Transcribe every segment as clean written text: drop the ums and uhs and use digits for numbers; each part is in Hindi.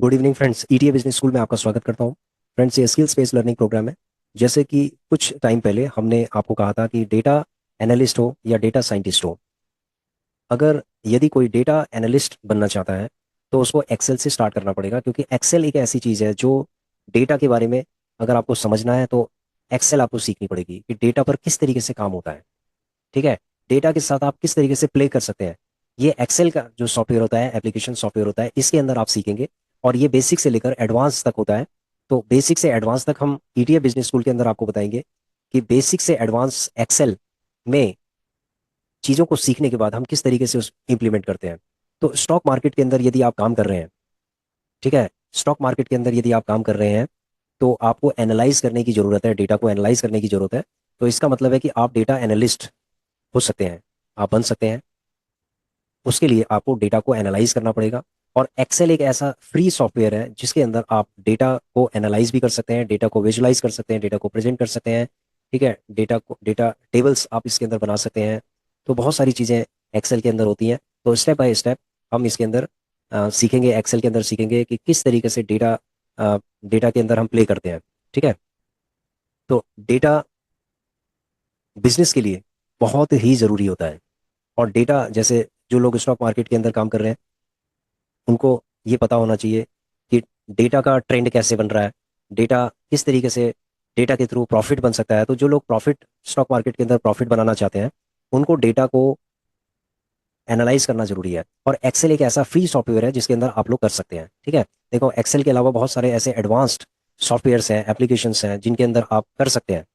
Good evening friends, ETA business school में आपका स्वागत करता हूं। फ्रेंड्स, ये स्किल्स बेस्ड लर्निंग प्रोग्राम है। जैसे कि कुछ टाइम पहले हमने आपको कहा था कि डेटा एनालिस्ट हो या डेटा साइंटिस्ट हो, अगर यदि कोई डेटा एनालिस्ट बनना चाहता है तो उसको एक्सेल से स्टार्ट करना पड़ेगा, क्योंकि एक्सेल एक ऐसी चीज़ है जो डेटा के बारे में अगर आपको समझना है तो एक्सेल आपको सीखनी पड़ेगी कि डेटा पर किस तरीके से काम होता है। ठीक है, डेटा के साथ आप किस तरीके से प्ले कर सकते हैं। ये एक्सेल का जो सॉफ्टवेयर होता है, एप्लीकेशन सॉफ्टवेयर होता है, इसके अंदर आप सीखेंगे। और ये बेसिक से लेकर एडवांस तक होता है। तो बेसिक से एडवांस तक हम ईटीए बिजनेस स्कूल के अंदर आपको बताएंगे कि बेसिक से एडवांस एक्सेल में चीज़ों को सीखने के बाद हम किस तरीके से उस इम्प्लीमेंट करते हैं। तो स्टॉक मार्केट के अंदर यदि आप काम कर रहे हैं, ठीक है, स्टॉक मार्केट के अंदर यदि आप काम कर रहे हैं तो आपको एनालाइज करने की ज़रूरत है, डेटा को एनालाइज करने की ज़रूरत है। तो इसका मतलब है कि आप डेटा एनालिस्ट हो सकते हैं, आप बन सकते हैं। उसके लिए आपको डेटा को एनालाइज करना पड़ेगा। और एक्सेल एक ऐसा फ्री सॉफ्टवेयर है जिसके अंदर आप डेटा को एनालाइज भी कर सकते हैं, डेटा को विजुलाइज कर सकते हैं, डेटा को प्रेजेंट कर सकते हैं। ठीक है, डेटा टेबल्स आप इसके अंदर बना सकते हैं। तो बहुत सारी चीज़ें एक्सेल के अंदर होती हैं। तो स्टेप बाय स्टेप हम इसके अंदर सीखेंगे, एक्सेल के अंदर सीखेंगे कि किस तरीके से डेटा के अंदर हम प्ले करते हैं। ठीक है, तो डेटा बिजनेस के लिए बहुत ही ज़रूरी होता है। और डेटा, जैसे जो लोग स्टॉक मार्केट के अंदर काम कर रहे हैं उनको ये पता होना चाहिए कि डेटा का ट्रेंड कैसे बन रहा है, डेटा किस तरीके से डेटा के थ्रू प्रॉफिट बन सकता है। तो जो लोग प्रॉफिट, स्टॉक मार्केट के अंदर प्रॉफिट बनाना चाहते हैं, उनको डेटा को एनालाइज करना जरूरी है। और एक्सेल एक ऐसा फ्री सॉफ्टवेयर है जिसके अंदर आप लोग कर सकते हैं। ठीक है, देखो, एक्सेल के अलावा बहुत सारे ऐसे एडवांस्ड सॉफ्टवेयर्स हैं, एप्लीकेशंस हैं जिनके अंदर आप कर सकते हैं,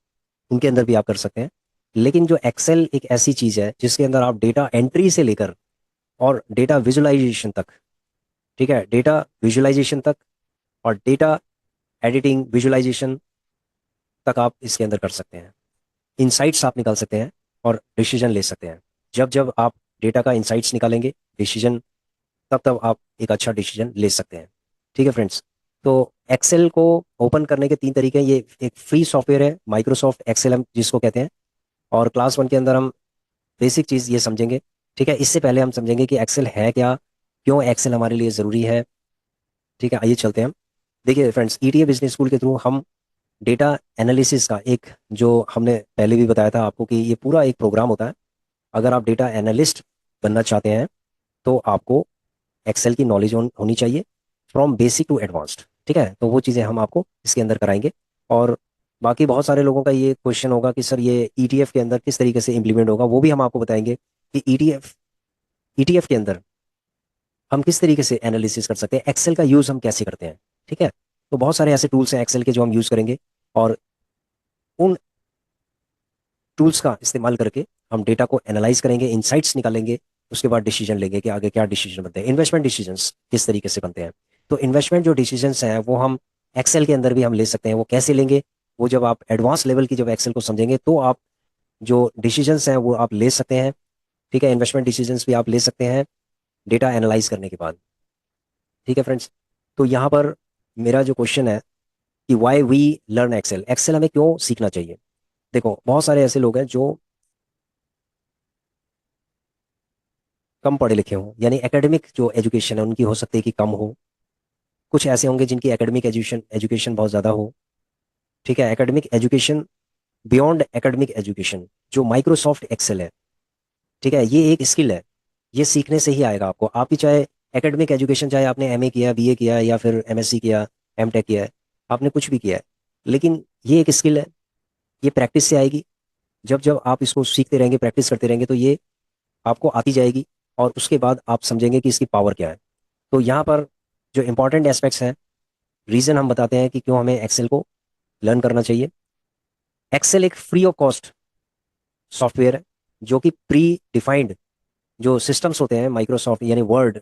उनके अंदर भी आप कर सकते हैं। लेकिन जो एक्सेल एक ऐसी चीज़ है जिसके अंदर आप डेटा एंट्री से लेकर और डेटा विजुअलाइजेशन तक, ठीक है, डेटा विजुअलाइजेशन तक और डेटा एडिटिंग विजुअलाइजेशन तक आप इसके अंदर कर सकते हैं। इंसाइट्स आप निकाल सकते हैं और डिसीजन ले सकते हैं। जब जब आप डेटा का इंसाइट्स निकालेंगे, डिसीजन, तब तब आप एक अच्छा डिसीजन ले सकते हैं। ठीक है फ्रेंड्स, तो एक्सेल को ओपन करने के तीन तरीके हैं। ये एक फ्री सॉफ्टवेयर है, माइक्रोसॉफ्ट एक्सेल हम जिसको कहते हैं। और क्लास 1 के अंदर हम बेसिक चीज़ ये समझेंगे। ठीक है, इससे पहले हम समझेंगे कि एक्सेल है क्या, क्यों एक्सेल हमारे लिए ज़रूरी है। ठीक है, आइए चलते हैं हम। देखिए फ्रेंड्स, ईटीए बिजनेस स्कूल के थ्रू हम डेटा एनालिसिस का एक, जो हमने पहले भी बताया था आपको कि ये पूरा एक प्रोग्राम होता है। अगर आप डेटा एनालिस्ट बनना चाहते हैं तो आपको एक्सेल की नॉलेज होनी चाहिए, फ्रॉम बेसिक टू एडवांस्ड। ठीक है, तो वो चीज़ें हम आपको इसके अंदर कराएंगे। और बाकी बहुत सारे लोगों का ये क्वेश्चन होगा कि सर ये ईटीएफ के अंदर किस तरीके से इंप्लीमेंट होगा, वो भी हम आपको बताएंगे कि ईटीएफ के अंदर हम किस तरीके से एनालिसिस कर सकते हैं, एक्सेल का यूज़ हम कैसे करते हैं। ठीक है, तो बहुत सारे ऐसे टूल्स हैं एक्सेल के जो हम यूज़ करेंगे। और उन टूल्स का इस्तेमाल करके हम डेटा को एनालाइज करेंगे, इंसाइट्स निकालेंगे, उसके बाद डिसीजन लेंगे कि आगे क्या डिसीजन बनते हैं। इन्वेस्टमेंट डिसीजंस किस तरीके से बनते हैं। तो इन्वेस्टमेंट जो डिसीजंस हैं वो हम एक्सेल के अंदर भी हम ले सकते हैं। वो कैसे लेंगे, वो जब आप एडवांस लेवल की जब एक्सेल को समझेंगे तो आप जो डिसीजंस हैं वो आप ले सकते हैं। ठीक है, इन्वेस्टमेंट डिसीजंस भी आप ले सकते हैं डेटा एनालाइज करने के बाद। ठीक है फ्रेंड्स, तो यहाँ पर मेरा जो क्वेश्चन है कि why we learn Excel, Excel हमें क्यों सीखना चाहिए। देखो, बहुत सारे ऐसे लोग हैं जो कम पढ़े लिखे हों, यानी एकेडमिक जो एजुकेशन है उनकी हो सकती है कि कम हो। कुछ ऐसे होंगे जिनकी एकेडमिक एजुकेशन एजुकेशन बहुत ज़्यादा हो। ठीक है, academic education, beyond academic education, जो माइक्रोसॉफ्ट एक्सेल है, ठीक है, ये एक स्किल है। ये सीखने से ही आएगा आपको। आपकी चाहे एकेडमिक एजुकेशन, चाहे आपने एमए किया, बीए किया, या फिर एमएससी किया, एमटेक किया है, आपने कुछ भी किया है, लेकिन ये एक स्किल है, ये प्रैक्टिस से आएगी। जब जब आप इसको सीखते रहेंगे, प्रैक्टिस करते रहेंगे, तो ये आपको आती जाएगी। और उसके बाद आप समझेंगे कि इसकी पावर क्या है। तो यहाँ पर जो इंपॉर्टेंट एस्पेक्ट्स हैं, रीज़न हम बताते हैं कि क्यों हमें एक्सेल को लर्न करना चाहिए। एक्सेल एक फ्री ऑफ कॉस्ट सॉफ्टवेयर है जो कि प्री डिफाइंड जो सिस्टम्स होते हैं, माइक्रोसॉफ्ट यानी वर्ड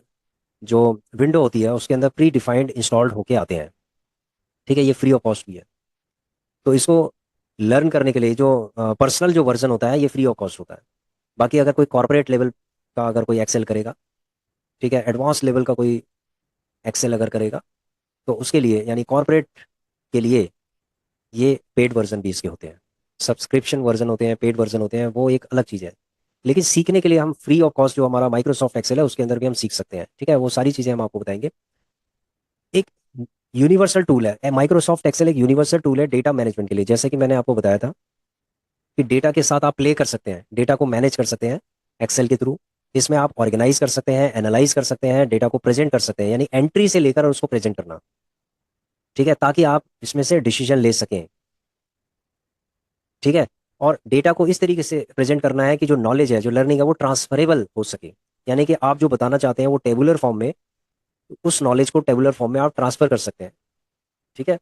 जो विंडो होती है उसके अंदर प्री डिफाइंड इंस्टॉल्ड होके आते हैं। ठीक है, ये फ्री ऑफ कॉस्ट भी है। तो इसको लर्न करने के लिए जो पर्सनल जो वर्जन होता है ये फ्री ऑफ कॉस्ट होता है। बाकी अगर कोई कॉर्पोरेट लेवल का अगर कोई एक्सेल करेगा, ठीक है, एडवांस लेवल का कोई एक्सेल अगर करेगा, तो उसके लिए यानी कॉर्पोरेट के लिए ये पेड वर्जन भी इसके होते हैं। सब्सक्रिप्शन वर्जन होते हैं, पेड वर्जन होते हैं, वो एक अलग चीज़ है। लेकिन सीखने के लिए हम फ्री ऑफ कॉस्ट जो हमारा माइक्रोसॉफ्ट एक्सेल है उसके अंदर भी हम सीख सकते हैं। ठीक है, वो सारी चीज़ें हम आपको बताएंगे। एक यूनिवर्सल टूल है, माइक्रोसॉफ्ट एक्सेल एक यूनिवर्सल टूल है डेटा मैनेजमेंट के लिए। जैसे कि मैंने आपको बताया था कि डेटा के साथ आप प्ले कर सकते हैं, डेटा को मैनेज कर सकते हैं एक्सेल के थ्रू। इसमें आप ऑर्गेनाइज कर सकते हैं, एनालाइज कर सकते हैं, डेटा को प्रेजेंट कर सकते हैं, यानी एंट्री से लेकर उसको प्रेजेंट करना। ठीक है, ताकि आप इसमें से डिसीजन ले सकें। ठीक है। और डेटा को इस तरीके से प्रेजेंट करना है कि जो नॉलेज है, जो लर्निंग है, वो ट्रांसफरेबल हो सके। यानी कि आप जो बताना चाहते हैं वो टेबुलर फॉर्म में, उस नॉलेज को टेबुलर फॉर्म में आप ट्रांसफर कर सकते हैं। ठीक है।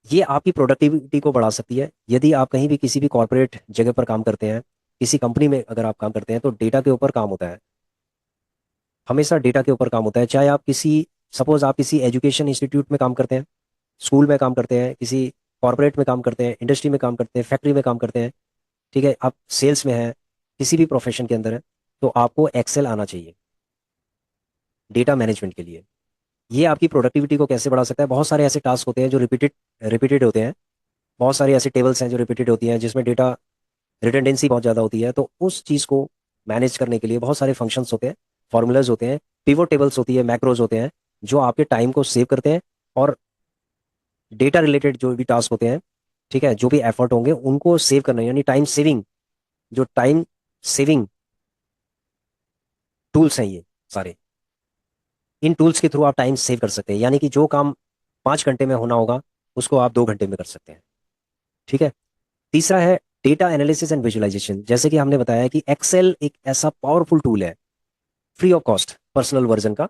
ये आपकी प्रोडक्टिविटी को बढ़ा सकती है। यदि आप कहीं भी किसी भी कॉर्पोरेट जगह पर काम करते हैं, किसी कंपनी में अगर आप काम करते हैं, तो डेटा के ऊपर काम होता है, हमेशा डेटा के ऊपर काम होता है। चाहे आप किसी, सपोज आप किसी एजुकेशन इंस्टीट्यूट में काम करते हैं, स्कूल में काम करते हैं, किसी कॉर्पोरेट में काम करते हैं, इंडस्ट्री में काम करते हैं, फैक्ट्री में काम करते हैं। ठीक है, आप सेल्स में हैं, किसी भी प्रोफेशन के अंदर है, तो आपको एक्सेल आना चाहिए डेटा मैनेजमेंट के लिए। ये आपकी प्रोडक्टिविटी को कैसे बढ़ा सकता है? बहुत सारे ऐसे टास्क होते हैं जो रिपीटेड रिपीटेड होते हैं, बहुत सारी ऐसी टेबल्स हैं जो रिपीटेड होती हैं, जिसमें डेटा रिडंडेंसी बहुत ज़्यादा होती है। तो उस चीज़ को मैनेज करने के लिए बहुत सारे फंक्शंस होते हैं, फॉर्मूलाज होते हैं, पिवोट टेबल्स होती है, मैक्रोज होते हैं, जो आपके टाइम को सेव करते हैं। और डेटा रिलेटेड जो भी टास्क होते हैं, ठीक है, जो भी एफर्ट होंगे उनको सेव करना, यानी टाइम सेविंग, जो टाइम सेविंग टूल्स हैं ये सारे, इन टूल्स के थ्रू आप टाइम सेव कर सकते हैं। यानी कि जो काम 5 घंटे में होना होगा, उसको आप 2 घंटे में कर सकते हैं। ठीक है। तीसरा है डेटा एनालिसिस एंड विजुअलाइजेशन। जैसे कि हमने बताया कि एक्सेल एक ऐसा पावरफुल टूल है, free of cost personal version का,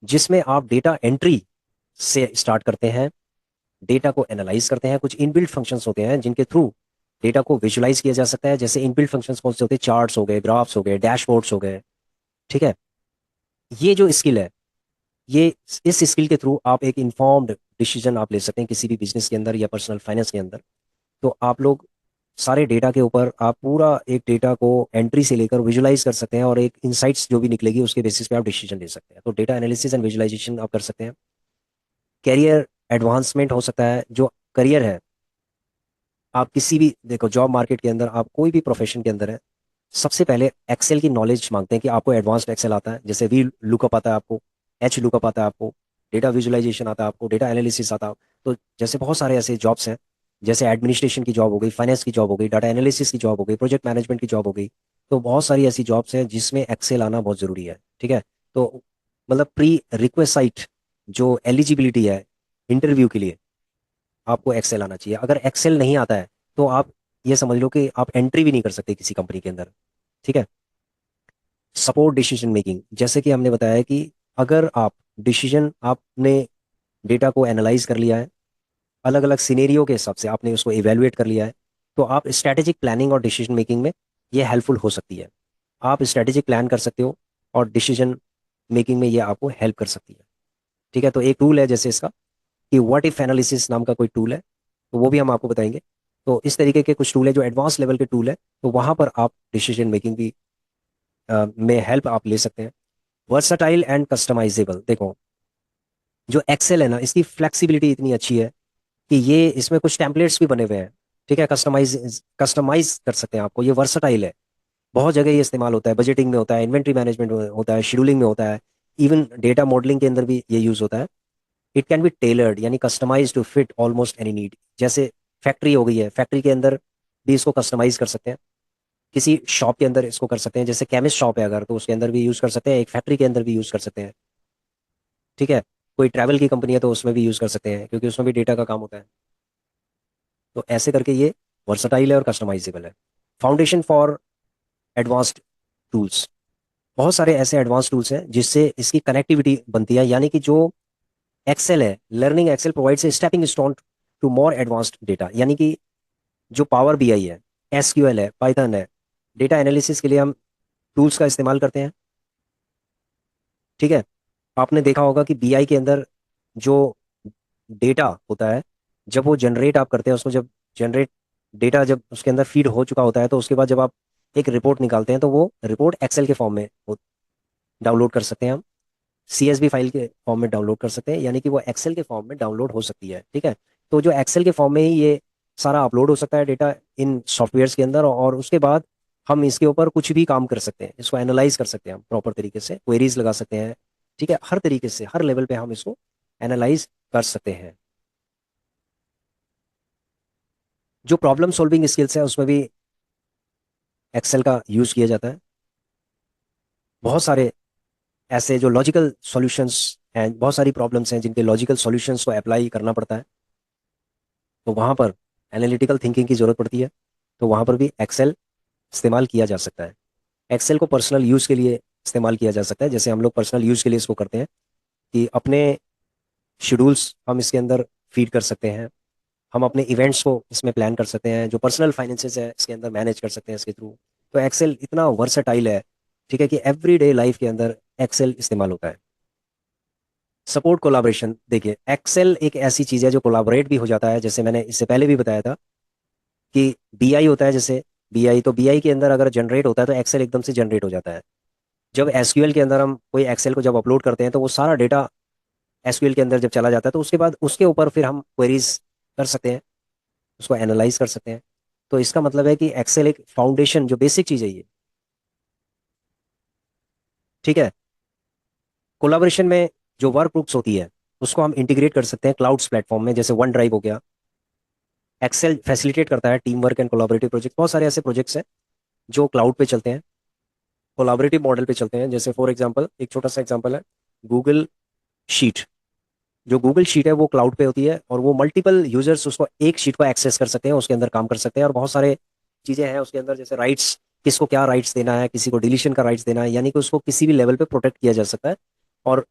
जिसमें आप डेटा एंट्री से स्टार्ट करते हैं, डेटा को एनालाइज करते हैं। कुछ इनबिल्ट फंक्शंस होते हैं जिनके थ्रू डेटा को विजुअलाइज किया जा सकता है। जैसे इनबिल्ट फंक्शंस कौन से होते हैं? चार्ट्स हो गए, ग्राफ्स हो गए, डैशबोर्ड्स हो गए। ठीक है। ये जो स्किल है, ये, इस स्किल के थ्रू आप एक इन्फॉर्म्ड डिसीजन आप ले सकते हैं किसी भी बिजनेस के अंदर या पर्सनल फाइनेंस के अंदर। तो आप लोग सारे डेटा के ऊपर आप पूरा एक डेटा को एंट्री से लेकर विजुलाइज कर सकते हैं, और एक इंसाइट्स जो भी निकलेगी उसके बेसिस पे आप डिसीजन ले सकते हैं। तो डेटा एनालिसिस एंड विजुअलाइजेशन आप कर सकते हैं। कैरियर एडवांसमेंट हो सकता है, जो करियर है, आप किसी भी, देखो जॉब मार्केट के अंदर आप कोई भी प्रोफेशन के अंदर है, सबसे पहले एक्सेल की नॉलेज मांगते हैं कि आपको एडवांस्ड एक्सेल आता है। जैसे वी लुकअप आता है आपको, एच लुकअप आता है आपको, डेटा विजुअलाइजेशन आता है आपको, डेटा एनालिसिस आता है। तो जैसे बहुत सारे ऐसे जॉब्स हैं, जैसे एडमिनिस्ट्रेशन की जॉब हो गई, फाइनेंस की जॉब हो गई, डाटा एनालिसिस की जॉब हो गई, प्रोजेक्ट मैनेजमेंट की जॉब हो गई। तो बहुत सारी ऐसी जॉब्स हैं जिसमें एक्सेल आना बहुत ज़रूरी है। ठीक है। तो मतलब प्री रिक्वेसाइट जो एलिजिबिलिटी है इंटरव्यू के लिए, आपको एक्सेल आना चाहिए। अगर एक्सेल नहीं आता है, तो आप ये समझ लो कि आप एंट्री भी नहीं कर सकते किसी कंपनी के अंदर। ठीक है। सपोर्ट डिसीजन मेकिंग, जैसे कि हमने बताया कि अगर आप डिसीजन, आपने डेटा को एनालाइज कर लिया है, अलग अलग सिनेरियो के हिसाब से आपने उसको इवेलुएट कर लिया है, तो आप स्ट्रैटेजिक प्लानिंग और डिसीजन मेकिंग में ये हेल्पफुल हो सकती है। आप स्ट्रैटेजिक प्लान कर सकते हो, और डिसीजन मेकिंग में ये आपको हेल्प कर सकती है। ठीक है। तो एक टूल है जैसे इसका, कि व्हाट इफ एनालिसिस नाम का कोई टूल है, तो वो भी हम आपको बताएंगे। तो इस तरीके के कुछ टूल है जो एडवांस लेवल के टूल है, तो वहां पर आप डिसीजन मेकिंग भी में हेल्प आप ले सकते हैं। वर्सटाइल एंड कस्टमाइजेबल, देखो जो एक्सेल है ना, इसकी फ्लेक्सिबिलिटी इतनी अच्छी है कि ये, इसमें कुछ टेम्पलेट्स भी बने हुए हैं। ठीक है, कस्टमाइज कस्टमाइज कर सकते हैं आपको। ये वर्सटाइल है, बहुत जगह ये इस्तेमाल होता है, बजटिंग में होता है, इन्वेंट्री मैनेजमेंट में होता है, शेड्यूलिंग में होता है, इवन डेटा मॉडलिंग के अंदर भी ये यूज होता है। इट कैन बी टेलर्ड, यानी customize to fit almost any need. जैसे फैक्ट्री हो गई है, फैक्ट्री के अंदर भी इसको कस्टमाइज कर सकते हैं, किसी शॉप के अंदर इसको कर सकते हैं। जैसे केमिस्ट शॉप है अगर, तो उसके अंदर भी यूज कर सकते हैं, एक फैक्ट्री के अंदर भी यूज कर सकते हैं। ठीक है। कोई ट्रैवल की कंपनी है तो उसमें भी यूज कर सकते हैं, क्योंकि उसमें भी डेटा का काम होता है। तो ऐसे करके ये वर्सटाइल है और कस्टमाइजेबल है। फाउंडेशन फॉर एडवांस्ड टूल्स, बहुत सारे ऐसे एडवांस टूल्स हैं जिससे इसकी कनेक्टिविटी बनती है। यानी कि जो एक्सेल है, learning Excel provides a stepping stone to more advanced data. यानी कि जो पावर बीआई है, एसक्यूएल है, पाइथन है, डेटा एनालिसिस के लिए हम टूल्स का इस्तेमाल करते हैं। ठीक है। आपने देखा होगा कि बीआई के अंदर जो डेटा होता है, जब वो जनरेट आप करते हैं उसको, जब जनरेट डेटा जब उसके अंदर फीड हो चुका होता है, तो उसके बाद जब आप एक रिपोर्ट निकालते हैं, तो वो रिपोर्ट एक्सेल के फॉर्म में डाउनलोड कर सकते हैं हम, सीएसवी फाइल के फॉर्म में डाउनलोड कर सकते हैं, यानी कि वो एक्सेल के फॉर्म में डाउनलोड हो सकती है। ठीक है। तो जो एक्सेल के फॉर्म में ही ये सारा अपलोड हो सकता है डेटा इन सॉफ्टवेयर्स के अंदर, और उसके बाद हम इसके ऊपर कुछ भी काम कर सकते हैं, इसको एनालाइज कर सकते हैं हम प्रॉपर तरीके से, क्वेरीज लगा सकते हैं। ठीक है। हर तरीके से, हर लेवल पे हम इसको एनालाइज कर सकते हैं। जो प्रॉब्लम सॉल्विंग स्किल्स है उसमें भी एक्सेल का यूज किया जाता है। बहुत सारे ऐसे जो लॉजिकल सॉल्यूशंस हैं, बहुत सारी प्रॉब्लम्स हैं जिनके लॉजिकल सॉल्यूशंस को अप्लाई करना पड़ता है, तो वहाँ पर एनालिटिकल थिंकिंग की ज़रूरत पड़ती है, तो वहाँ पर भी एक्सेल इस्तेमाल किया जा सकता है। एक्सेल को पर्सनल यूज़ के लिए इस्तेमाल किया जा सकता है, जैसे हम लोग पर्सनल यूज़ के लिए इसको करते हैं कि अपने शेड्यूल्स हम इसके अंदर फीड कर सकते हैं, हम अपने इवेंट्स को इसमें प्लान कर सकते हैं, जो पर्सनल फाइनेंसेस है इसके अंदर मैनेज कर सकते हैं इसके थ्रू। तो एक्सेल इतना वर्सटाइल है, ठीक है, कि एवरीडे लाइफ के अंदर एक्सेल इस्तेमाल होता है। सपोर्ट कोलाब्रेशन, देखिए एक्सेल एक ऐसी चीज़ है जो कोलाबोरेट भी हो जाता है, जैसे मैंने इससे पहले भी बताया था कि बीआई होता है, जैसे बीआई, तो बीआई के अंदर अगर जनरेट होता है तो एक्सेल एकदम से जनरेट हो जाता है। जब एसक्यूएल के अंदर हम कोई एक्सेल को जब अपलोड करते हैं तो वो सारा डेटा एसक्यूएल के अंदर जब चला जाता है तो उसके बाद उसके ऊपर फिर हम क्वेरीज कर सकते हैं, उसको एनालाइज कर सकते हैं। तो इसका मतलब है कि एक्सेल एक फाउंडेशन, जो बेसिक चीज़ है ये, ठीक है। कोलाबोरेशन में जो वर्क ग्रुप्स होती है उसको हम इंटीग्रेट कर सकते हैं क्लाउड्स प्लेटफॉर्म में, जैसे वन ड्राइव हो गया। एक्सेल फैसिलिटेट करता है team work and collaborative project. बहुत सारे ऐसे प्रोजेक्ट्स हैं जो क्लाउड पे चलते हैं, कोलाबोरेटिव मॉडल पे चलते हैं। जैसे फॉर एग्जांपल, एक छोटा सा एग्जांपल है, गूगल शीट। जो गूगल शीट है वो क्लाउड पे होती है और वो मल्टीपल यूजर्स उसको एक शीट को एक्सेस कर सकते हैं, उसके अंदर काम कर सकते हैं, और बहुत सारे चीज़ें हैं उसके अंदर, जैसे राइट्स, किसको क्या राइट्स देना है, किसी को डिलीशन का राइट्स देना है, यानी कि उसको किसी भी लेवल पे प्रोटेक्ट किया जा सकता है। और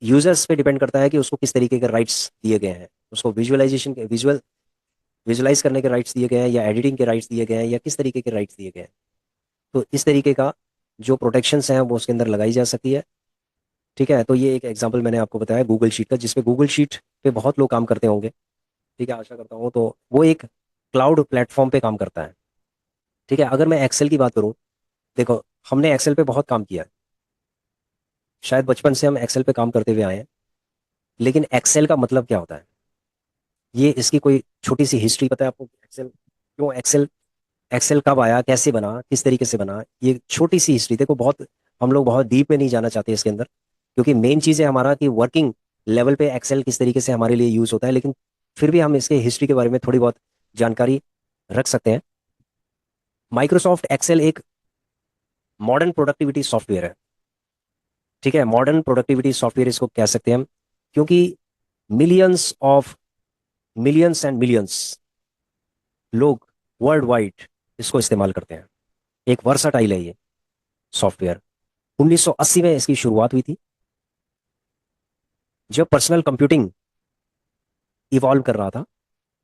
यूजर्स पे डिपेंड करता है कि उसको किस तरीके के राइट्स दिए गए हैं, उसको विजुअलाइजेशन के विजुअलाइज करने के राइट्स दिए गए हैं, या एडिटिंग के राइट्स दिए गए हैं, या किस तरीके के राइट्स दिए गए हैं। तो इस तरीके का जो प्रोटेक्शंस हैं वो उसके अंदर लगाई जा सकती है, ठीक है। तो ये एक एग्जांपल मैंने आपको बताया गूगल शीट का, जिसपे गूगल शीट पे बहुत लोग काम करते होंगे, ठीक है, आशा करता हूँ। तो वो एक क्लाउड प्लेटफॉर्म पे काम करता है, ठीक है। अगर मैं एक्सेल की बात करूँ, देखो हमने एक्सेल पे बहुत काम किया है, शायद बचपन से हम एक्सेल पे काम करते हुए आए हैं, लेकिन एक्सेल का मतलब क्या होता है, ये इसकी कोई छोटी सी हिस्ट्री पता है आपको? एक्सेल क्यों, एक्सेल एक्सेल कब आया, कैसे बना, किस तरीके से बना, ये छोटी सी हिस्ट्री देखो। बहुत हम लोग बहुत डीप में नहीं जाना चाहते इसके अंदर, क्योंकि मेन चीज़ है हमारा कि वर्किंग लेवल पे एक्सेल किस तरीके से हमारे लिए यूज़ होता है, लेकिन फिर भी हम इसके हिस्ट्री के बारे में थोड़ी बहुत जानकारी रख सकते हैं। माइक्रोसॉफ्ट एक्सेल एक मॉडर्न प्रोडक्टिविटी सॉफ्टवेयर है, ठीक है। मॉडर्न प्रोडक्टिविटी सॉफ्टवेयर इसको कह सकते हैं हम, क्योंकि millions of millions and millions लोग वर्ल्ड वाइड इसको इस्तेमाल करते हैं। एक वर्साटाइल है ये सॉफ्टवेयर। 1980 में इसकी शुरुआत हुई थी, जब पर्सनल कंप्यूटिंग इवॉल्व कर रहा था,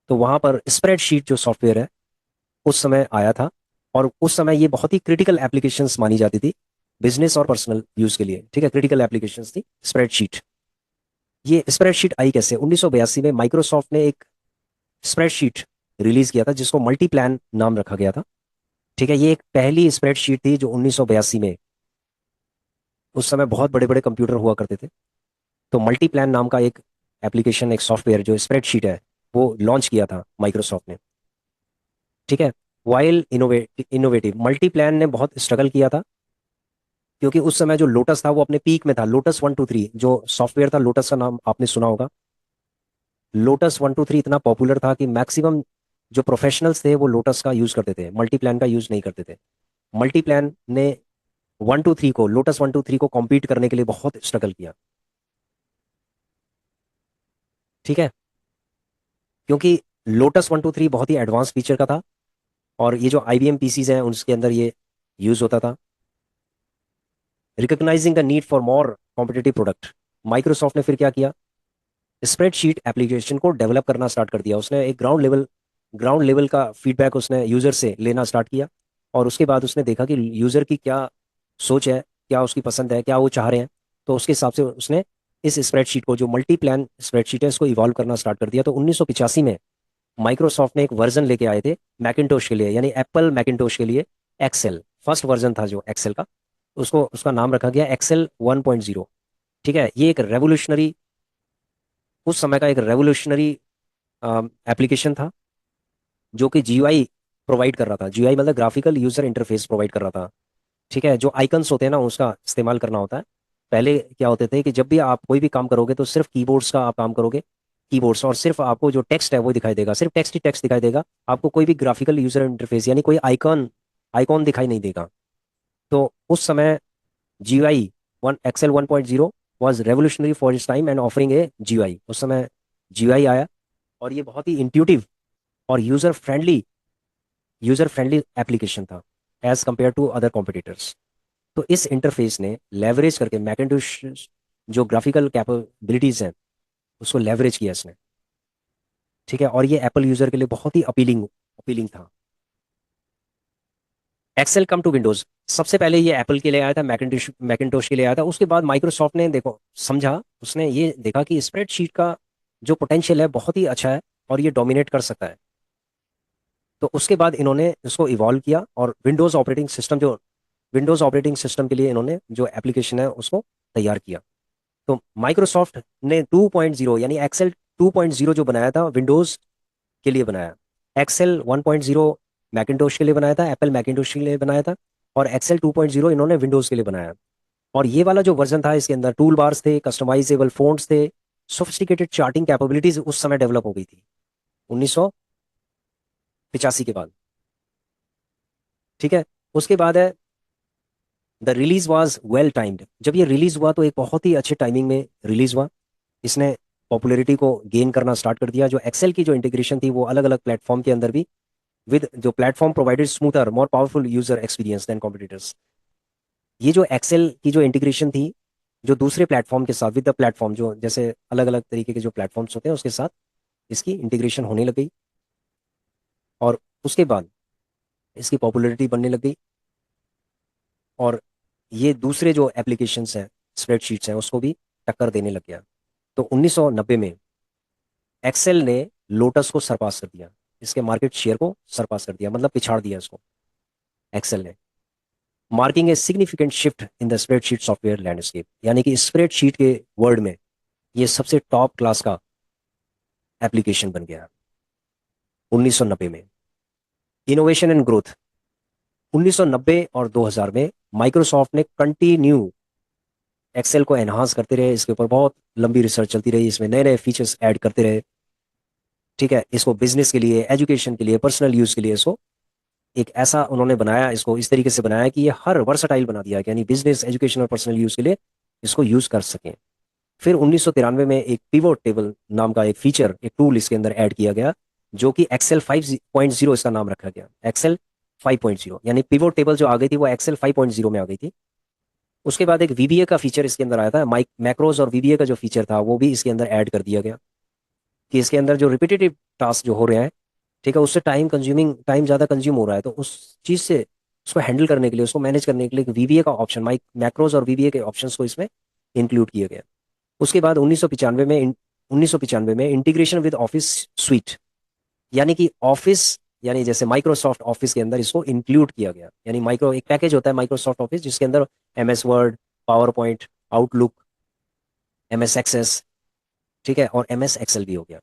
तो वहां पर स्प्रेडशीट जो सॉफ्टवेयर है उस समय आया था, और उस समय ये बहुत ही क्रिटिकल एप्लीकेशंस मानी जाती थी बिजनेस और पर्सनल यूज के लिए, ठीक है। क्रिटिकल एप्लीकेशंस थी स्प्रेडशीट। ये स्प्रेडशीट आई कैसे? 1982 में माइक्रोसॉफ्ट ने एक स्प्रेडशीट रिलीज किया था जिसको मल्टीप्लान नाम रखा गया था, ठीक है। ये एक पहली स्प्रेडशीट थी जो 1982 में, उस समय बहुत बड़े बड़े कंप्यूटर हुआ करते थे, तो मल्टीप्लान नाम का एक एप्लीकेशन, एक सॉफ्टवेयर जो स्प्रेडशीट है, वो लॉन्च किया था माइक्रोसॉफ्ट ने, ठीक है। वाइल इनोवेटिव मल्टीप्लान ने बहुत स्ट्रगल किया था, क्योंकि उस समय जो लोटस था वो अपने पीक में था। लोटस 123 जो सॉफ्टवेयर था, लोटस का नाम आपने सुना होगा। लोटस 123 इतना पॉपुलर था कि मैक्सिमम जो प्रोफेशनल्स थे वो लोटस का यूज करते थे, मल्टीप्लान का यूज नहीं करते थे। मल्टीप्लान ने 123 को, लोटस 123 को कॉम्पीट करने के लिए बहुत स्ट्रगल किया, ठीक है, क्योंकि लोटस 123 बहुत ही एडवांस फीचर का था, और ये जो IBM पीसीज हैं उसके अंदर ये यूज होता था। Recognising the need for more competitive product, Microsoft ने फिर क्या किया, स्प्रेडशीट एप्लीकेशन को डेवलप करना स्टार्ट कर दिया। उसने एक ग्राउंड लेवल का फीडबैक उसने यूजर से लेना स्टार्ट किया, और उसके बाद उसने देखा कि यूजर की क्या सोच है, क्या उसकी पसंद है, क्या वो चाह रहे हैं। तो उसके हिसाब से उसने इस स्प्रेडशीट को, जो मल्टी प्लान स्प्रेडशीट है, इसको इवॉल्व करना स्टार्ट कर दिया। तो 1985 में माइक्रोसॉफ्ट ने एक वर्जन लेके आए थे मैकिनटोश के लिए, यानी एप्पल मैकिनटोश के लिए। एक्सेल फर्स्ट वर्जन था जो एक्सेल का, उसको उसका नाम रखा गया एक्सेल 1.0, ठीक है। ये एक रेवोल्यूशनरी, उस समय का एक रेवोल्यूशनरी एप्लीकेशन था, जो कि GUI प्रोवाइड कर रहा था। GUI मतलब ग्राफिकल यूजर इंटरफेस प्रोवाइड कर रहा था, ठीक है। जो आइकन्स होते हैं ना उसका इस्तेमाल करना होता है, पहले क्या होते थे कि जब भी आप कोई भी काम करोगे तो सिर्फ कीबोर्ड्स का आप काम करोगे, कीबोर्ड्स, और सिर्फ आपको जो टेक्स्ट है वो दिखाई देगा, सिर्फ टेक्स्ट ही टेक्स्ट दिखाई देगा, आपको कोई भी ग्राफिकल यूजर इंटरफेस यानी कोई आइकॉन आइकॉन दिखाई नहीं देगा। तो उस समय GUI one Excel 1.0 was revolutionary for its time and offering a GUI। उस समय GUI आया और ये बहुत ही इंट्यूटिव और यूजर फ्रेंडली एप्लीकेशन था as compared to other competitors. तो इस इंटरफेस ने लेवरेज करके मैकेंटोश जो ग्राफिकल कैपेबिलिटीज हैं उसको लेवरेज किया इसने। ठीक है, और ये एप्पल यूजर के लिए बहुत ही अपीलिंग अपीलिंग था। एक्सेल कम टू विंडोज, सबसे पहले ये एप्पल के लिए आया था, मैकेंटोश के लिए आया था। उसके बाद माइक्रोसॉफ्ट ने देखो समझा, उसने ये देखा कि स्प्रेडशीट का जो पोटेंशियल है बहुत ही अच्छा है और ये डोमिनेट कर सकता है। तो उसके बाद इन्होंने इसको इवॉल्व किया और विंडोज ऑपरेटिंग सिस्टम के लिए इन्होंने जो एप्लीकेशन है उसको तैयार किया। तो माइक्रोसॉफ्ट ने 2.0 यानी एक्सेल 2.0 जो बनाया था विंडोज के लिए बनाया। एक्सेल 1.0 मैकिन्टोश के लिए बनाया था, एप्पल मैकिन्टोश के लिए बनाया था, और एक्सेल 2.0 इन्होंने विंडोज के लिए बनाया। और ये वाला जो वर्जन था इसके अंदर टूल बार्स थे, कस्टमाइजेबल फ़ॉन्ट्स थे, सोफिस्टिकेटेड चार्टिंग कैपेबिलिटीज उस समय डेवलप हो गई थी 1985 के बाद। ठीक है, उसके बाद है the release was well timed. जब ये रिलीज हुआ तो एक बहुत ही अच्छे टाइमिंग में रिलीज हुआ। इसने पॉपुलैरिटी को गेन करना स्टार्ट कर दिया। जो एक्सेल की जो इंटीग्रेशन थी वो अलग अलग प्लेटफॉर्म के अंदर भी, विद जो platform provided smoother more powerful user experience than competitors. ये जो एक्सेल की जो इंटीग्रेशन थी जो दूसरे प्लेटफॉर्म के साथ, विद द प्लेटफॉर्म जो जैसे अलग अलग तरीके के जो प्लेटफॉर्म्स होते हैं उसके साथ इसकी इंटीग्रेशन होने लग गई, और उसके बाद इसकी पॉपुलैरिटी बनने लग गई, और ये दूसरे जो एप्लीकेशंस हैं, स्प्रेडशीट्स हैं, उसको भी टक्कर देने लग गया। तो 1990 में एक्सेल ने लोटस को सरपास कर दिया, इसके मार्केट शेयर को सरपास कर दिया, मतलब पिछाड़ दिया इसको एक्सेल ने, marking a significant shift in the spreadsheet software landscape. यानी कि स्प्रेडशीट के वर्ल्ड में ये सबसे टॉप क्लास का एप्लीकेशन बन गया 1990 में। इनोवेशन एंड ग्रोथ, 1990 और 2000 में माइक्रोसॉफ्ट ने कंटिन्यू एक्सेल को एनहांस करते रहे, इसके ऊपर बहुत लंबी रिसर्च चलती रही, इसमें नए नए फीचर्स ऐड करते रहे। ठीक है, इसको बिजनेस के लिए, एजुकेशन के लिए, पर्सनल यूज के लिए इसको एक ऐसा उन्होंने बनाया, इसको इस तरीके से बनाया कि ये हर वर्सटाइल बना दिया, यानी बिजनेस, एजुकेशन और पर्सनल यूज के लिए इसको यूज कर सकें। फिर 1993 में एक पिवोट टेबल नाम का एक फीचर, एक टूल इसके अंदर ऐड किया गया, जो कि एक्सेल 5.0 इसका नाम रखा गया, एक्सेल 5.0। यानी पिवोट टेबल जो आ गई थी वो एक्सेल 5.0 में आ गई थी। उसके बाद एक VBA का फीचर इसके अंदर आया था, माइक मैक्रोज और VBA का जो फीचर था वो भी इसके अंदर ऐड कर दिया गया, कि इसके अंदर जो रिपीटेटिव टास्क जो हो रहे हैं, ठीक है, उससे टाइम ज़्यादा कंज्यूम हो रहा है, तो उस चीज़ से उसको हैंडल करने के लिए, उसको मैनेज करने के लिए VBA का ऑप्शन, माइक मैक्रोज और VBA के ऑप्शंस को इसमें इंक्लूड किया गया। उसके बाद 1995 में इंटीग्रेशन विद ऑफिस स्वीट, यानी कि ऑफिस, यानी जैसे माइक्रोसॉफ्ट ऑफिस के अंदर इसको इंक्लूड किया गया। यानी माइक्रो एक पैकेज होता है माइक्रोसॉफ्ट ऑफिस जिसके अंदर MS Word, PowerPoint, Outlook, MS Access, ठीक है, और MS एक्सेल भी हो गया।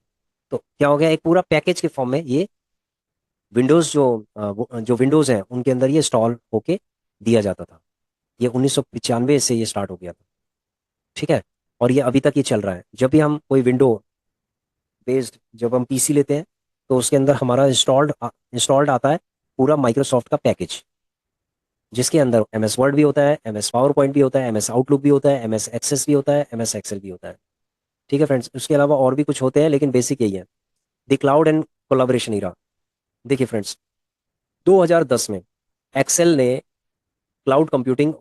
तो क्या हो गया, एक पूरा पैकेज के फॉर्म में ये विंडोज जो विंडोज हैं उनके अंदर ये इंस्टॉल होके दिया जाता था। ये 1995 से ये स्टार्ट हो गया था। ठीक है, और ये अभी तक ये चल रहा है। जब भी हम कोई विंडो बेस्ड जब हम PC लेते हैं तो उसके अंदर हमारा इंस्टॉल्ड आता है पूरा माइक्रोसॉफ्ट का पैकेज, जिसके अंदर MS वर्ड भी होता है, MS पावर पॉइंट भी होता है, MS आउटलुक भी होता है, MS एक्सेस भी होता है, MS एक्सेल भी होता है। ठीक है फ्रेंड्स, उसके अलावा और भी कुछ होते हैं लेकिन बेसिक यही है। द क्लाउड एंड कोलाबोरेशन इरा। देखिए फ्रेंड्स, 2010 में एक्सेल ने क्लाउड कंप्यूटिंग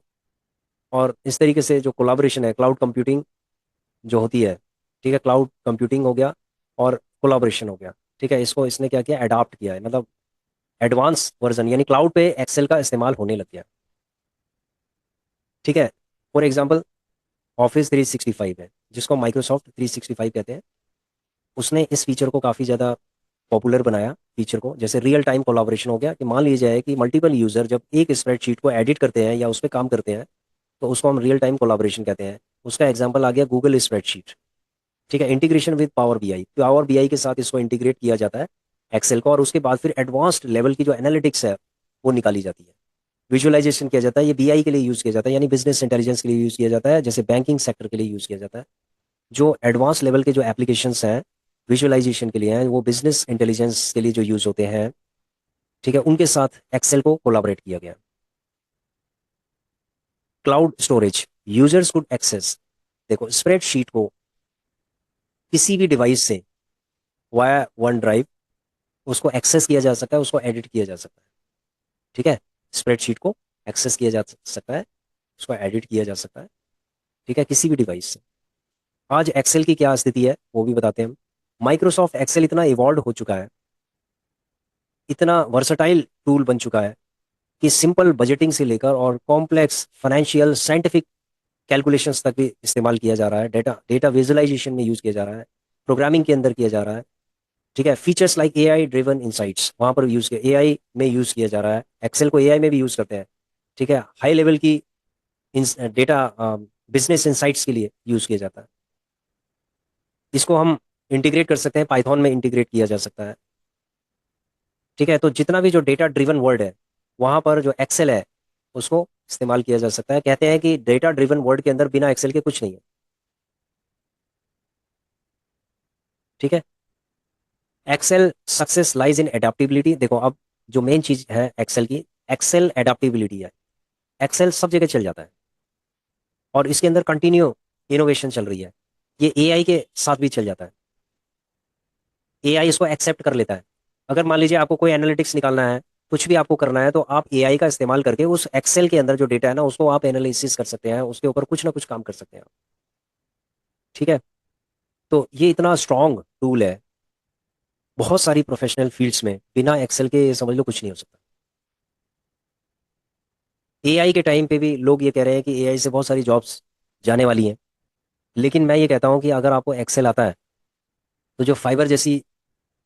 और इस तरीके से जो कोलाबोरेशन है, क्लाउड कंप्यूटिंग जो होती है, ठीक है, क्लाउड कंप्यूटिंग हो गया और कोलाबोरेशन हो गया। ठीक है, इसको इसने क्या किया, अडॉप्ट किया है, मतलब एडवांस वर्जन, यानी क्लाउड पे एक्सेल का इस्तेमाल होने लग गया। ठीक है, फॉर एग्जांपल ऑफिस 365 है जिसको माइक्रोसॉफ्ट 365 कहते हैं, उसने इस फीचर को काफ़ी ज़्यादा पॉपुलर बनाया। फीचर को जैसे रियल टाइम कोलाबोरेशन हो गया, कि मान लीजिए जाए कि मल्टीपल यूजर जब एक स्प्रेडशीट को एडिट करते हैं या उस पर काम करते हैं तो उसको हम रियल टाइम कोलाबोरेशन कहते हैं। उसका एग्जांपल आ गया गूगल स्प्रेडशीट। ठीक है, इंटीग्रेशन विद पावर BI के साथ इसको इंटीग्रेट किया जाता है एक्सेल को, और उसके बाद फिर एडवांस्ड लेवल की जो एनालिटिक्स है वो निकाली जाती है। विजुअलाइजेशन किया जाता है, ये बीआई के लिए यूज़ किया जाता है, यानी बिजनेस इंटेलिजेंस के लिए यूज़ किया जाता है, जैसे बैंकिंग सेक्टर के लिए यूज़ किया जाता है। जो एडवांस लेवल के जो एप्लीकेशंस हैं विजुअलाइजेशन के लिए हैं, वो बिजनेस इंटेलिजेंस के लिए जो यूज़ होते हैं, ठीक है, उनके साथ एक्सेल को कोलाबरेट किया गया। Cloud storage, users could access, देखो स्प्रेडशीट को किसी भी डिवाइस से वाया वन ड्राइव उसको एक्सेस किया जा सकता है, उसको एडिट किया जा सकता है। ठीक है, स्प्रेडशीट को एक्सेस किया जा सकता है, उसको एडिट किया जा सकता है, ठीक है, किसी भी डिवाइस से। आज एक्सेल की क्या स्थिति है वो भी बताते हैं हम। माइक्रोसॉफ्ट एक्सेल इतना इवॉल्व हो चुका है, इतना वर्सटाइल टूल बन चुका है कि सिंपल बजटिंग से लेकर और कॉम्प्लेक्स फाइनेंशियल साइंटिफिक कैलकुलेशंस तक भी इस्तेमाल किया जा रहा है। डेटा डेटा विजुअलाइजेशन में यूज़ किया जा रहा है, प्रोग्रामिंग के अंदर किया जा रहा है। ठीक है, features like AI driven insights वहां पर यूज़ किया, एआई में यूज़ किया जा रहा है, एक्सेल को एआई में भी यूज़ करते हैं। ठीक है, हाई लेवल की डेटा बिजनेस इंसाइट्स के लिए यूज़ किया जाता है। इसको हम इंटीग्रेट कर सकते हैं, पाइथन में इंटीग्रेट किया जा सकता है। ठीक है, तो जितना भी जो डेटा ड्रिवन वर्ल्ड है वहां पर जो एक्सेल है उसको इस्तेमाल किया जा सकता है। कहते हैं कि डेटा ड्रिवन वर्ल्ड के अंदर बिना एक्सेल के कुछ नहीं है। ठीक है, Excel success lies in adaptability. देखो अब जो मेन चीज है एक्सेल की, एक्सेल एडेप्टेबिलिटी है। एक्सेल सब जगह चल जाता है और इसके अंदर कंटिन्यू इनोवेशन चल रही है। ये एआई के साथ भी चल जाता है, एआई इसको एक्सेप्ट कर लेता है। अगर मान लीजिए आपको कोई एनालिटिक्स निकालना है, कुछ भी आपको करना है, तो आप एआई का इस्तेमाल करके उस एक्सेल के अंदर जो डेटा है ना उसको आप एनालिसिस कर सकते हैं, उसके ऊपर कुछ ना कुछ काम कर सकते हैं आप। ठीक है, तो ये इतना स्ट्रांग टूल है, बहुत सारी प्रोफेशनल फील्ड्स में बिना एक्सेल के समझ लो कुछ नहीं हो सकता। एआई के टाइम पे भी लोग ये कह रहे हैं कि एआई से बहुत सारी जॉब्स जाने वाली हैं, लेकिन मैं ये कहता हूँ कि अगर आपको एक्सेल आता है तो जो फाइबर जैसी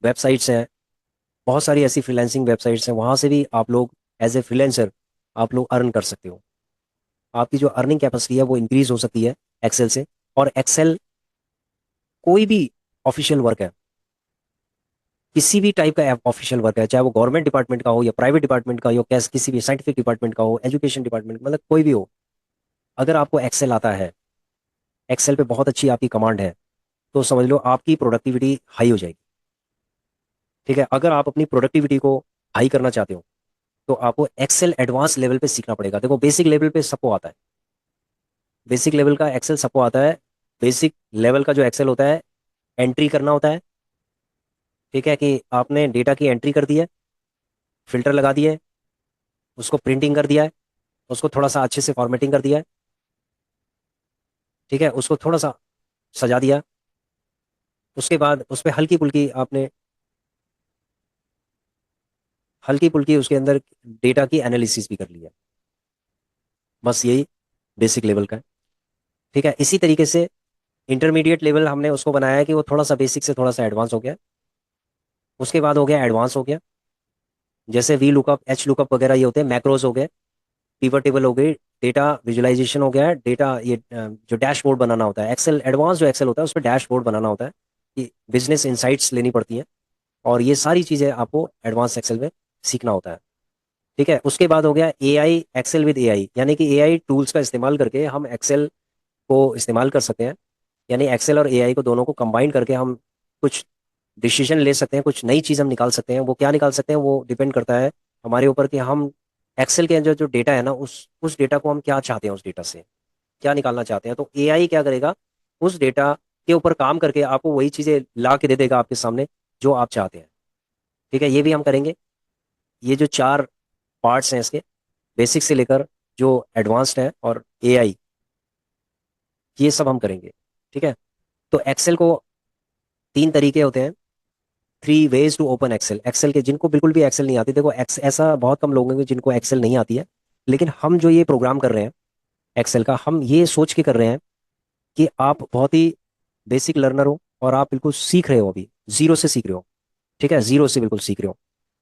वेबसाइट्स हैं, बहुत सारी ऐसी फ्रीलांसिंग वेबसाइट्स हैं, वहाँ से भी आप लोग एज ए फ्रीलांसर आप लोग अर्न कर सकते हो। आपकी जो अर्निंग कैपेसिटी है वो इंक्रीज हो सकती है एक्सेल से। और एक्सेल कोई भी ऑफिशियल वर्क है, किसी भी टाइप का ऑफिशियल वर्क है, चाहे वो गवर्नमेंट डिपार्टमेंट का हो या प्राइवेट डिपार्टमेंट का हो, कैसे किसी भी साइंटिफिक डिपार्टमेंट का हो, एजुकेशन डिपार्टमेंट, मतलब कोई भी हो, अगर आपको एक्सेल आता है, एक्सेल पे बहुत अच्छी आपकी कमांड है, तो समझ लो आपकी प्रोडक्टिविटी हाई हो जाएगी। ठीक है, अगर आप अपनी प्रोडक्टिविटी को हाई करना चाहते हो तो आपको एक्सेल एडवांस लेवल पे सीखना पड़ेगा। देखो बेसिक लेवल पे सबको आता है, बेसिक लेवल का एक्सेल सबको आता है। बेसिक लेवल का जो एक्सेल होता है, एंट्री करना होता है। ठीक है, कि आपने डेटा की एंट्री कर दी है, फिल्टर लगा दिए, उसको प्रिंटिंग कर दिया है, उसको थोड़ा सा अच्छे से फॉर्मेटिंग कर दिया है। ठीक है, उसको थोड़ा सा सजा दिया, उसके बाद उस पर हल्की पुल्की उसके अंदर डेटा की एनालिसिस भी कर लिया। बस यही बेसिक लेवल का है। ठीक है, इसी तरीके से इंटरमीडिएट लेवल हमने उसको बनाया है कि वो थोड़ा सा बेसिक से थोड़ा सा एडवांस हो गया, उसके बाद हो गया एडवांस हो गया। जैसे वी लुकअप, एच लुकअप वगैरह ये होते हैं, मैक्रोज हो गए, पिवट टेबल हो गई, डेटा विजुअलाइजेशन हो गया है, डेटा ये जो डैशबोर्ड बनाना होता है, एक्सेल एडवांस जो एक्सेल होता है उस पर डैशबोर्ड बनाना होता है कि बिजनेस इंसाइट्स लेनी पड़ती हैं। और ये सारी चीज़ें आपको एडवांस एक्सेल में सीखना होता है। ठीक है, उसके बाद हो गया एआई, एक्सेल विद एआई, यानी कि एआई टूल्स का इस्तेमाल करके हम एक्सेल को इस्तेमाल कर सकते हैं। यानी एक्सेल और एआई को दोनों को कंबाइन करके हम कुछ डिसीजन ले सकते हैं, कुछ नई चीज़ हम निकाल सकते हैं। वो क्या निकाल सकते हैं वो डिपेंड करता है हमारे ऊपर कि हम एक्सेल के अंदर जो डेटा है ना उस डेटा को हम क्या चाहते हैं, उस डेटा से क्या निकालना चाहते हैं। तो एआई क्या करेगा, उस डेटा के ऊपर काम करके आपको वही चीज़ें ला के दे देगा आपके सामने जो आप चाहते हैं। ठीक है, ये भी हम करेंगे। ये जो चार पार्ट्स हैं इसके, बेसिक से लेकर जो एडवांस्ड है और एआई, ये सब हम करेंगे। ठीक है, तो एक्सेल को तीन तरीके होते हैं, three ways to open Excel. Excel के जिनको बिल्कुल भी एक्सेल नहीं आती, देखो ऐसा बहुत कम लोग हैं जिनको एक्सेल नहीं आती है, लेकिन हम जो ये प्रोग्राम कर रहे हैं एक्सेल का, हम ये सोच के कर रहे हैं कि आप बहुत ही बेसिक लर्नर हो और आप बिल्कुल सीख रहे हो, अभी जीरो से सीख रहे हो। ठीक है, जीरो से बिल्कुल सीख रहे हो।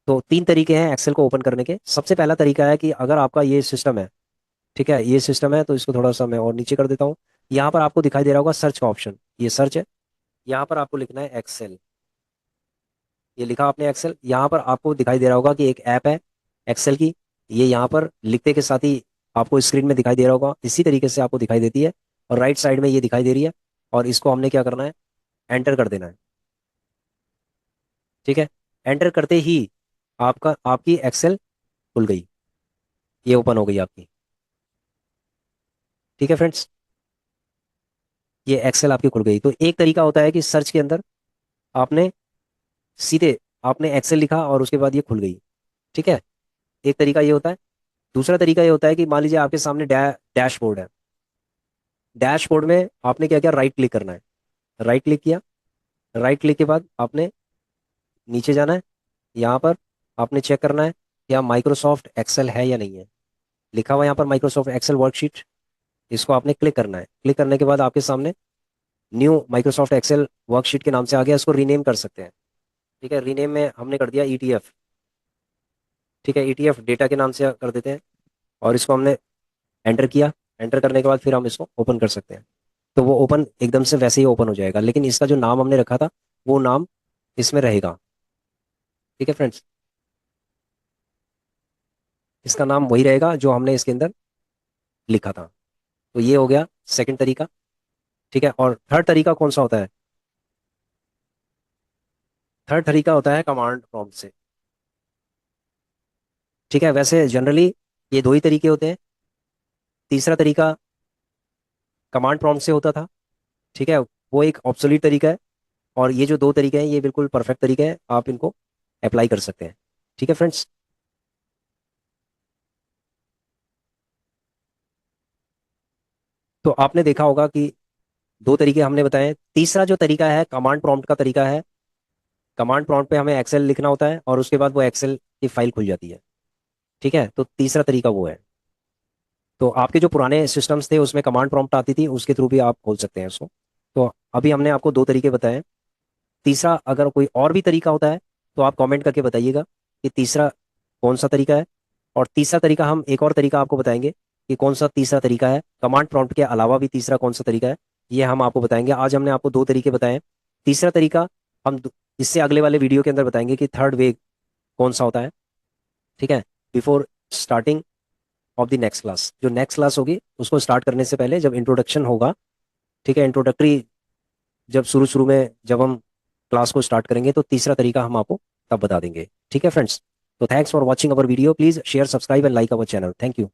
तो तीन तरीके हैं एक्सेल को ओपन करने के। सबसे पहला तरीका है कि अगर आपका ये सिस्टम है, ठीक है, ये सिस्टम है, तो इसको थोड़ा सा मैं और नीचे कर देता हूँ। यहाँ पर आपको दिखाई दे रहा होगा सर्च का ऑप्शन, ये सर्च है। यहाँ पर आपको लिखना है एक्सेल, ये लिखा आपने एक्सेल। यहाँ पर आपको दिखाई दे रहा होगा कि एक ऐप है एक्सेल की, ये यहाँ पर लिखते के साथ ही आपको स्क्रीन में दिखाई दे रहा होगा, इसी तरीके से आपको दिखाई देती है। और राइट साइड में ये दिखाई दे रही है, और इसको हमने क्या करना है, एंटर कर देना है। ठीक है, एंटर करते ही आपकी एक्सेल खुल गई, ये ओपन हो गई आपकी। ठीक है फ्रेंड्स, ये एक्सेल आपकी खुल गई। तो एक तरीका होता है कि सर्च के अंदर आपने सीधे आपने एक्सेल लिखा और उसके बाद ये खुल गई। ठीक है, एक तरीका ये होता है। दूसरा तरीका ये होता है कि मान लीजिए आपके सामने डैशबोर्ड है। डैशबोर्ड में आपने क्या किया, राइट क्लिक करना है। राइट क्लिक किया, राइट क्लिक के बाद आपने नीचे जाना है। यहाँ पर आपने चेक करना है कि यहाँ माइक्रोसॉफ्ट एक्सेल है या नहीं है। लिखा हुआ है यहाँ पर माइक्रोसॉफ्ट एक्सेल वर्कशीट, इसको आपने क्लिक करना है। क्लिक करने के बाद आपके सामने न्यू माइक्रोसॉफ्ट एक्सेल वर्कशीट के नाम से आ गया, इसको रीनेम कर सकते हैं। ठीक है, रीनेम में हमने कर दिया ईटीएफ। ठीक है, ईटीएफ डेटा के नाम से कर देते हैं, और इसको हमने एंटर किया। एंटर करने के बाद फिर हम इसको ओपन कर सकते हैं। तो वो ओपन एकदम से वैसे ही ओपन हो जाएगा, लेकिन इसका जो नाम हमने रखा था वो नाम इसमें रहेगा। ठीक है फ्रेंड्स, इसका नाम वही रहेगा जो हमने इसके अंदर लिखा था। तो ये हो गया सेकंड तरीका। ठीक है, और थर्ड तरीका कौन सा होता है? थर्ड तरीका होता है कमांड प्रॉम्प्ट से। ठीक है, वैसे जनरली ये दो ही तरीके होते हैं। तीसरा तरीका कमांड प्रॉम्प्ट से होता था। ठीक है, वो एक ऑब्सोलीट तरीका है। और ये जो दो तरीके हैं ये बिल्कुल परफेक्ट तरीके हैं, आप इनको अप्लाई कर सकते हैं। ठीक है फ्रेंड्स, तो आपने देखा होगा कि दो तरीके हमने बताए। तीसरा जो तरीका है कमांड प्रॉम्प्ट का तरीका है। कमांड प्रॉम्प्ट पे हमें एक्सेल लिखना होता है और उसके बाद वो एक्सेल की फाइल खुल जाती है। ठीक है, तो तीसरा तरीका वो है। तो आपके जो पुराने सिस्टम्स थे उसमें कमांड प्रॉम्प्ट आती थी, उसके थ्रू भी आप खोल सकते हैं उसको। तो अभी हमने आपको दो तरीके बताए। तीसरा अगर कोई और भी तरीका होता है तो आप कमेंट करके बताइएगा कि तीसरा कौन सा तरीका है। और तीसरा तरीका हम एक और तरीका आपको बताएंगे कि कौन सा तीसरा तरीका है, कमांड प्रॉम्प्ट के अलावा भी तीसरा कौन सा तरीका है, ये हम आपको बताएंगे। आज हमने आपको दो तरीके बताए। तीसरा तरीका हम इससे अगले वाले वीडियो के अंदर बताएंगे कि थर्ड वे कौन सा होता है। ठीक है, before starting of the next class, जो नेक्स्ट क्लास होगी उसको स्टार्ट करने से पहले जब इंट्रोडक्शन होगा। ठीक है, इंट्रोडक्टरी जब शुरू शुरू में जब हम क्लास को स्टार्ट करेंगे तो तीसरा तरीका हम आपको तब बता देंगे। ठीक है फ्रेंड्स, तो thanks for watching our video, please share subscribe and like our channel. Thank you.